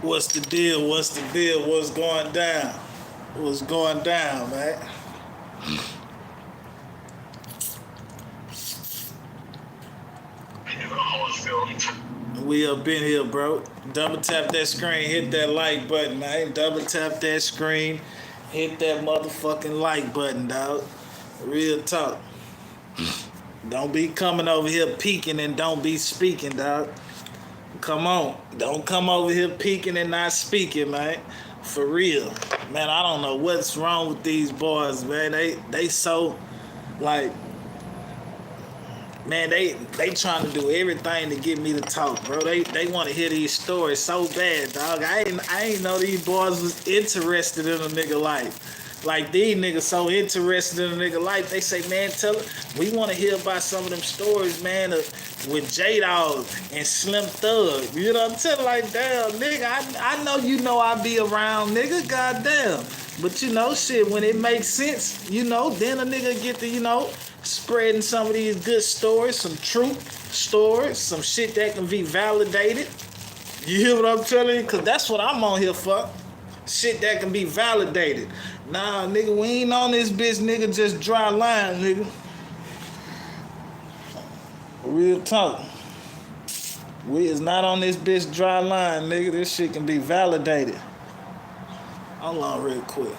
What's the deal? What's the deal? What's going down? What's going down, man? We up in here, bro. Double tap that screen, hit that like button, man. Double tap that screen, hit that motherfucking like button, dog. Real talk. Don't be coming over here peeking and don't be speaking, dog. Come on. Don't come over here peeking and not speaking, man. For real. Man, I don't know what's wrong with these boys, man. They so, like, man, they trying to do everything to get me to talk, bro. They want to hear these stories so bad, dog. I ain't know these boys was interested in a nigga life. Like, these niggas so interested in a nigga life, they say, man, we want to hear about some of them stories, man, with J-Dog and Slim Thug. You know what I'm telling? Like, damn, nigga, I know you know I be around, nigga, goddamn. But, you know, shit, when it makes sense, you know, then a nigga get to, you know, spreading some of these good stories, some truth stories, some shit that can be validated. You hear what I'm telling you? Because that's what I'm on here for. Shit that can be validated. Nah, nigga, we ain't on this bitch, nigga, just dry line, nigga. Real talk. We is not on this bitch dry line, nigga. This shit can be validated. Hold on real quick.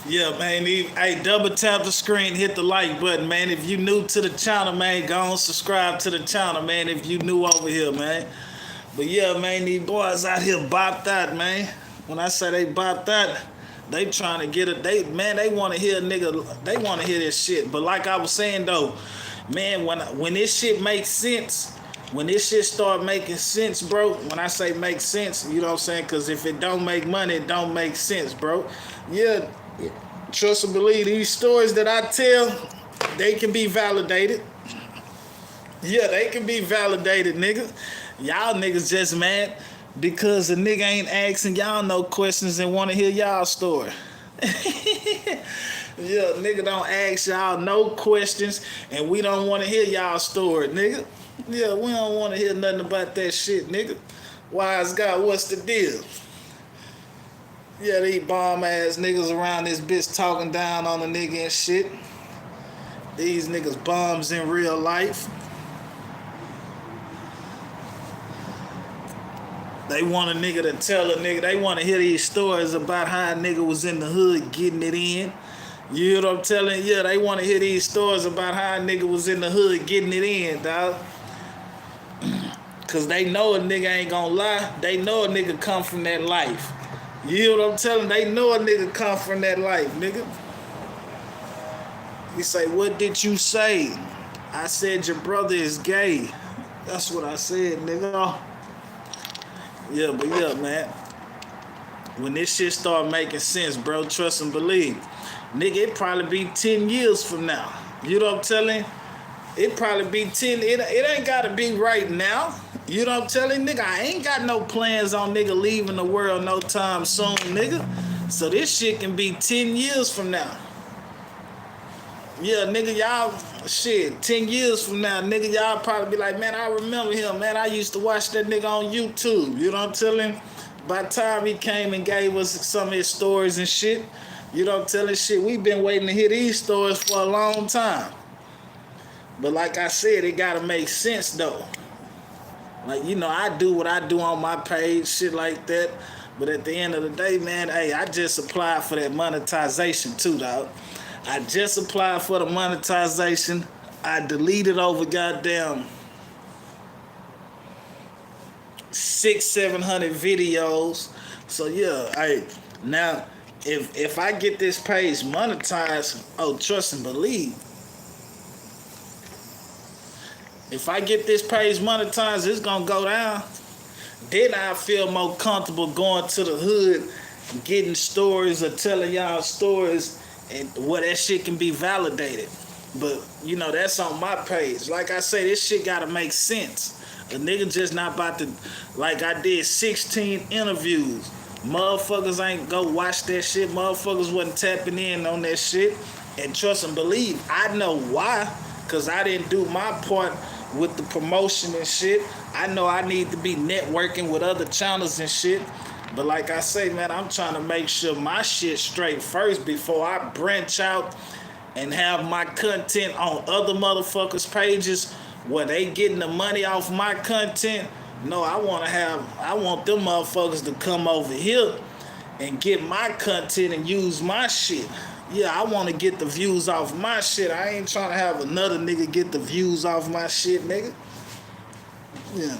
Yeah, man. Hey, double tap the screen, hit the like button, man. If you new to the channel, man, go on subscribe to the channel, man. If you new over here, man. But yeah, man, these boys out here bopped out, man. When I say they bopped out, they trying to get it. They want to hear a nigga. They want to hear this shit. But like I was saying though, man, when this shit makes sense. When this shit start making sense, bro, when I say make sense, you know what I'm saying? Because if it don't make money, it don't make sense, bro. Yeah, trust and believe, these stories that I tell, they can be validated. Yeah, they can be validated, nigga. Y'all niggas just mad because a nigga ain't asking y'all no questions and want to hear y'all story. Yeah, nigga don't ask y'all no questions and we don't want to hear y'all story, nigga. Yeah, we don't want to hear nothing about that shit, nigga. Wise God, what's the deal? Yeah, these bomb ass niggas around this bitch talking down on a nigga and shit. These niggas bombs in real life. They want a nigga to tell a nigga. They want to hear these stories about how a nigga was in the hood getting it in. You hear what I'm telling you? Yeah, they want to hear these stories about how a nigga was in the hood getting it in, dog. Cause they know a nigga ain't gonna lie. They know a nigga come from that life. You hear what I'm telling? They know a nigga come from that life, nigga. You say, what did you say? I said your brother is gay. That's what I said, nigga. Yeah, but yeah, man. When this shit start making sense, bro, trust and believe. Nigga, it probably be 10 years from now. You know what I'm telling? It probably be 10. It ain't gotta be right now. You know what I'm telling, nigga? I ain't got no plans on nigga leaving the world no time soon, nigga. So this shit can be 10 years from now. Yeah, nigga, y'all, shit, 10 years from now, nigga, y'all probably be like, man, I remember him, man. I used to watch that nigga on YouTube. You know what I'm telling? By the time he came and gave us some of his stories and shit, you know what I'm telling? Shit, we been waiting to hear these stories for a long time. But like I said, it gotta make sense, though. Like, you know, I do what I do on my page, shit like that. But at the end of the day, man, hey, I just applied for that monetization too, dog. I just applied for the monetization. I deleted over goddamn 600-700 videos. So yeah, hey, now if I get this page monetized, oh, trust and believe. If I get this page monetized, it's gonna go down. Then I feel more comfortable going to the hood, getting stories or telling y'all stories, and where that shit can be validated. But you know, that's on my page. Like I say, this shit gotta make sense. A nigga just not about to, like I did 16 interviews. Motherfuckers ain't go watch that shit. Motherfuckers wasn't tapping in on that shit. And trust and believe, I know why. Cause I didn't do my part with the promotion and shit. I know I need to be networking with other channels and shit. But like I say, man, I'm trying to make sure my shit straight first before I branch out and have my content on other motherfuckers' pages where they getting the money off my content. No, I want them motherfuckers to come over here and get my content and use my shit. Yeah, I want to get the views off my shit. I ain't trying to have another nigga get the views off my shit, nigga. Yeah.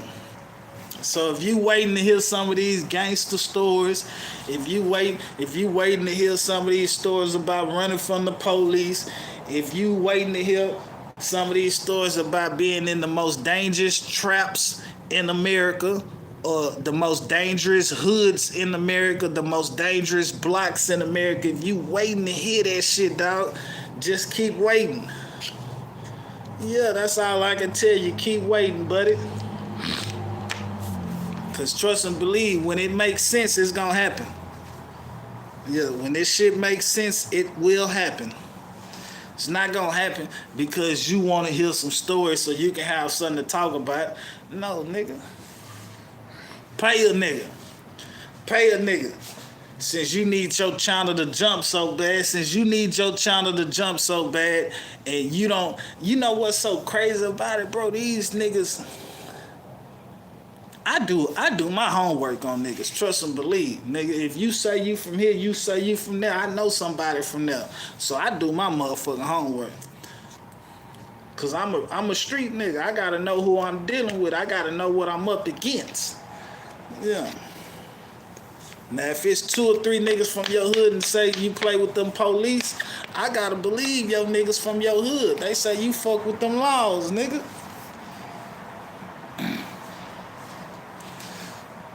So if you waiting to hear some of these gangster stories, if you waiting to hear some of these stories about running from the police, if you waiting to hear some of these stories about being in the most dangerous traps in America, or the most dangerous hoods in America, the most dangerous blocks in America, if you waiting to hear that shit, dog, just keep waiting. Yeah, that's all I can tell you. Keep waiting, buddy. Because trust and believe, when it makes sense, it's going to happen. Yeah, when this shit makes sense, it will happen. It's not going to happen because you want to hear some stories so you can have something to talk about. No, nigga. Pay a nigga. Pay a nigga. Since you need your channel to jump so bad, and you don't, you know what's so crazy about it, bro? These niggas, I do my homework on niggas. Trust and believe, nigga. If you say you from here, you say you from there. I know somebody from there, so I do my motherfucking homework. Cause I'm a street nigga. I gotta know who I'm dealing with. I gotta know what I'm up against. Yeah. Now, if it's 2 or 3 niggas from your hood and say you play with them police, I gotta believe your niggas from your hood. They say you fuck with them laws, nigga.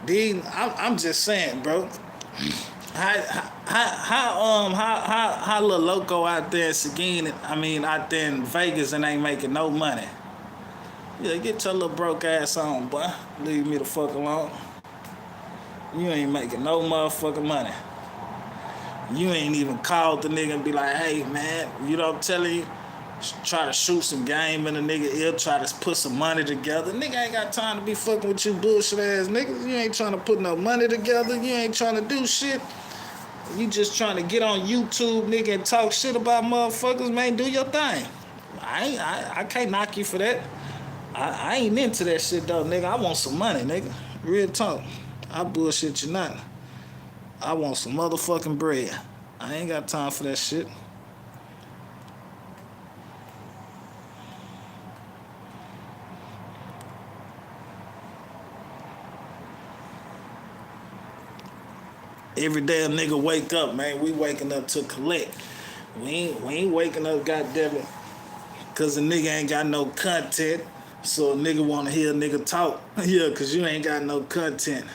Dean, I'm just saying, bro. How little loco out there in Seguin, out there in Vegas and ain't making no money. Yeah, get your little broke ass on, boy. Leave me the fuck alone. You ain't making no motherfucking money. You ain't even called the nigga and be like, hey, man, you know what I'm telling you? Try to shoot some game in the nigga ear, try to put some money together. Nigga ain't got time to be fucking with you bullshit ass niggas. You ain't trying to put no money together. You ain't trying to do shit. You just trying to get on YouTube, nigga, and talk shit about motherfuckers, man. Do your thing. I can't knock you for that. I ain't into that shit, though, nigga. I want some money, nigga. Real talk. I bullshit you not. I want some motherfucking bread. I ain't got time for that shit. Every day a nigga wake up, man. We waking up to collect. We ain't waking up, goddammit, cause a nigga ain't got no content. So a nigga wanna hear a nigga talk. Yeah, cause you ain't got no content.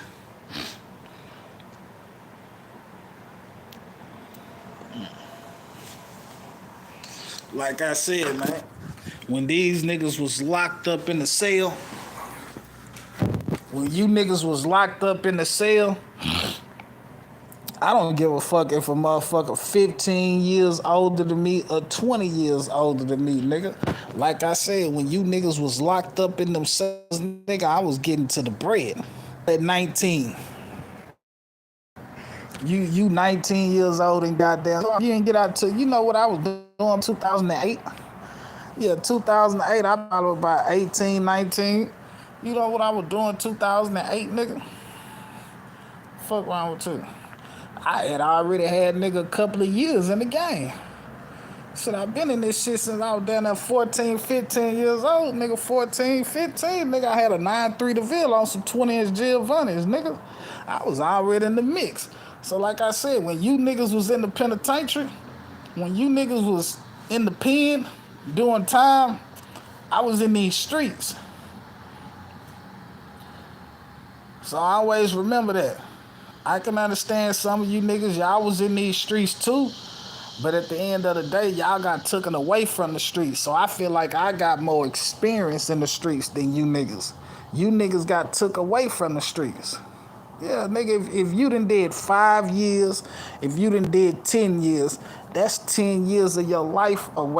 Like I said, man, when these niggas was locked up in the cell, when you niggas was locked up in the cell, I don't give a fuck if a motherfucker 15 years older than me or 20 years older than me, nigga. Like I said, when you niggas was locked up in them cells, nigga, I was getting to the bread. At 19. You 19 years old and goddamn, you didn't get out till, you know what I was doing 2008? Yeah, 2008, I was about 18, 19. You know what I was doing 2008, nigga? Fuck wrong with you? I had already had nigga a couple of years in the game. Shit, I've been in this shit since I was down there 14, 15 years old, nigga. 14, 15, nigga. I had a 9.3 DeVille on some 20-inch Giovanni's, nigga. I was already in the mix. So like I said, when you niggas was in the penitentiary, when you niggas was in the pen doing time, I was in these streets. So I always remember that. I can understand some of you niggas, y'all was in these streets too. But at the end of the day, y'all got taken away from the streets. So I feel like I got more experience in the streets than you niggas. You niggas got took away from the streets. Yeah, nigga, if you done did 5 years, if you done did 10 years, that's 10 years of your life away